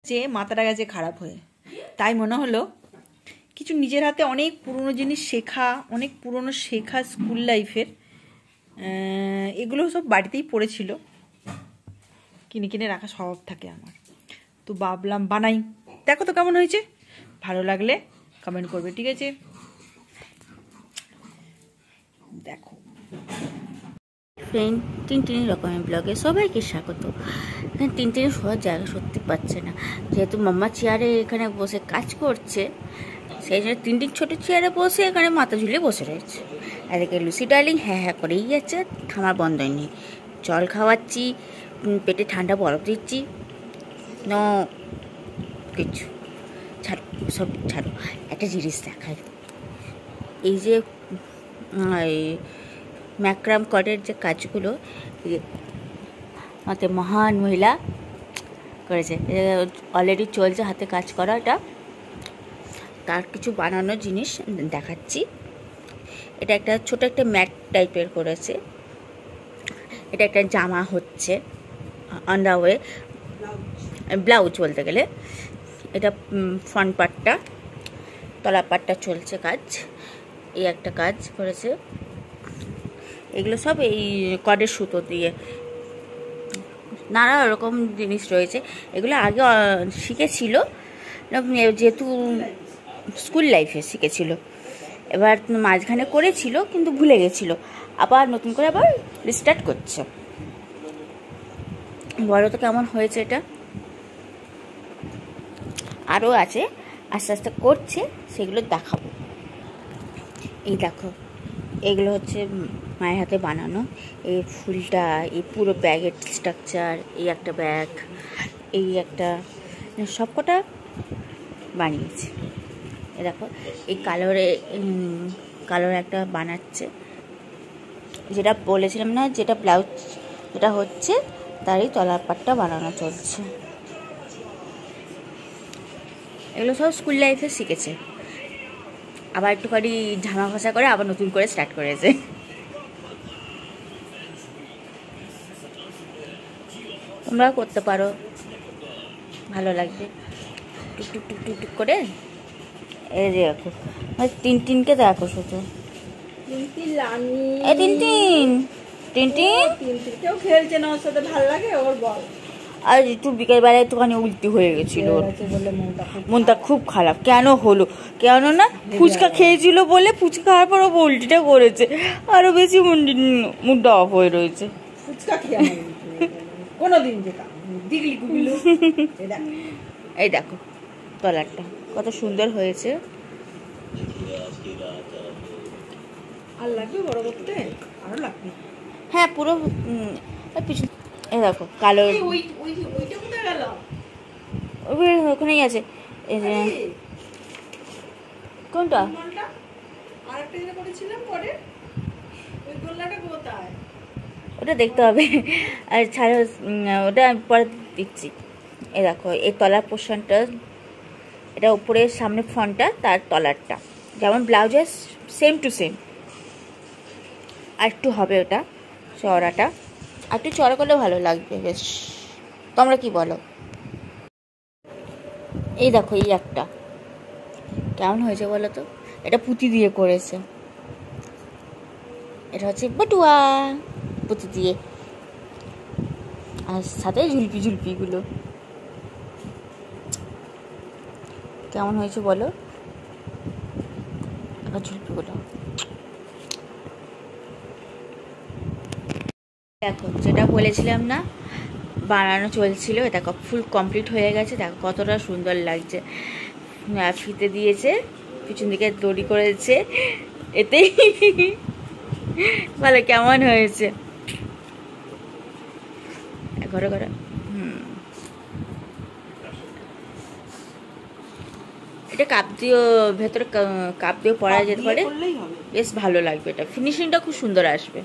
যে মাথাটা গেছে খারাপ হয়ে, তাই মনে হলো কিছু নিজের হাতে অনেক পুরনো জিনিস শেখা, অনেক পুরনো শেখা স্কুল লাইফের, এগুলো সব বাড়িতেই পড়েছিল, কিনে কিনে রাখা স্বভাব থাকে আমার। তো ভাবলাম বানাই, দেখো তো কেমন হয়েছে, ভালো লাগলে কমেন্ট করবে, ঠিক আছে? দেখো ফ্রেন্ড, টিনটিনি রকমের ব্লগে সবাইকে স্বাগত। এখানে টিনটিনি শোয়ার জায়গা সত্যি পাচ্ছে না, যেহেতু মাম্মা চেয়ারে এখানে বসে কাজ করছে, সেই জন্য টিনটিন ছোটো চেয়ারে বসে এখানে মাথা ঝুলিয়ে বসে রয়েছে। এদিকে লুসি ডার্লিং হ্যাঁ হ্যাঁ করেই যাচ্ছে, থামার বন্ধই নেই। জল খাওয়াচ্ছি, পেটে ঠান্ডা বরফ দিচ্ছি, ন কিছু ছাড়ো, সব ছাড়ো। একটা জিনিস দেখায়, এই যে ম্যাক্রাম কটের যে কাজগুলো আমাদের মহান মহিলা করেছে, অলরেডি চলছে হাতে কাজ করা, এটা তার কিছু বানানোর জিনিস দেখাচ্ছি। এটা একটা ছোট একটা ম্যাট টাইপের করেছে, এটা একটা জামা হচ্ছে অন দ্য ওয়ে, ব্লাউজ বলতে গেলে। এটা ফ্রন্ট পার্টটা, তলা পার্টটা চলছে কাজ, এই একটা কাজ করেছে। এগুলো সব এই কডের সুতো দিয়ে নানা রকম জিনিস রয়েছে। এগুলো আগে শিখেছিল, যেহেতু স্কুল লাইফে শিখেছিল, এবার মাঝখানে করেছিল কিন্তু ভুলে গেছিল, আবার নতুন করে আবার রিস্টার্ট করছে। বলো তো কেমন হয়েছে এটা? আরও আছে, আস্তে আস্তে করছে, সেগুলো দেখাবো। এই দেখো, এগুলো হচ্ছে মায়ের হাতে বানানো। এই ফুলটা, এই পুরো ব্যাগের স্ট্রাকচার, এই একটা ব্যাগ, এই একটা, সবকটা বানিয়েছে। এ দেখো, এই কালোর একটা বানাচ্ছে, যেটা বলেছিলাম না, যেটা ব্লাউজ যেটা হচ্ছে তারই তলার পাটটা বানানো চলছে। এগুলো সব স্কুল লাইফে শিখেছে, আবার একটুখানি ঝামা ঘষা করে আবার নতুন করে স্টার্ট করেছে। তোমরাও করতে পারো, ভালো লাগবে। টুকটুক টুক টুক টুক করে এই দেখো, টিনটিনকে দেখো শুধু, টিনটিন টিনটিন কেউ খেলছে না ওর সাথে, ভালো লাগে ওর, বল। আর একটু বিকেলবেলা একটুখানি উল্টি হয়ে গেছিল, মনটা খুব খারাপ। কেন হলো? কেন না, ফুচকা খেয়েছিল বলে, ফুচকা খাওয়ার পর ও উল্টিটা করেছে, আরো বেশি মুডটা অফ হয়ে রয়েছে। ফুচকা খেয়ে কোনোদিন যেতাম দিগলি গুগলি। এই দেখো তলারটা কত সুন্দর হয়েছে। আর লাগবে বড় করতে, আরো লাগবে। হ্যাঁ পুরো পিছন, এই দেখো কালো, ওখানেই আছে। কোনটা? ওটা দেখতে হবে, আর ছাড়ো, ওটা আমি পরে দিচ্ছি। এ দেখো এই তলার পোর্শনটা, এটা উপরের সামনে ফ্রন্টটা, তার তলারটা যেমন ব্লাউজের সেম টু সেম। আর একটু হবে ওটা চড়াটা, আর একটু চড়া করলে ভালো লাগবে বেশ। তোমরা কি বলো? এই দেখো এই একটা কেমন হয়েছে বলো তো? এটা পুঁতি দিয়ে করেছে, এটা হচ্ছে বটুয়া পুঁতি দিয়ে, আর সাথে ঝুলপি ঝুলপিগুলো। কেমন হয়েছে বলো? এবার ঝুলপিগুলো দেখো, যেটা বলেছিলাম না বানানো চলছিল, এটা ফুল কমপ্লিট হয়ে গেছে। দেখো কতটা সুন্দর লাগছে, ফিতে দিয়েছে, পিছন দিকে দড়ি করেছে, এতেই বলো কেমন হয়েছে? ঘরে ঘরে এটা কাপ দিয়েও, ভেতরে কাপ দিয়েও পরা যেতে পারে, বেশ ভালো লাগবে। এটা ফিনিশিংটা খুব সুন্দর আসবে।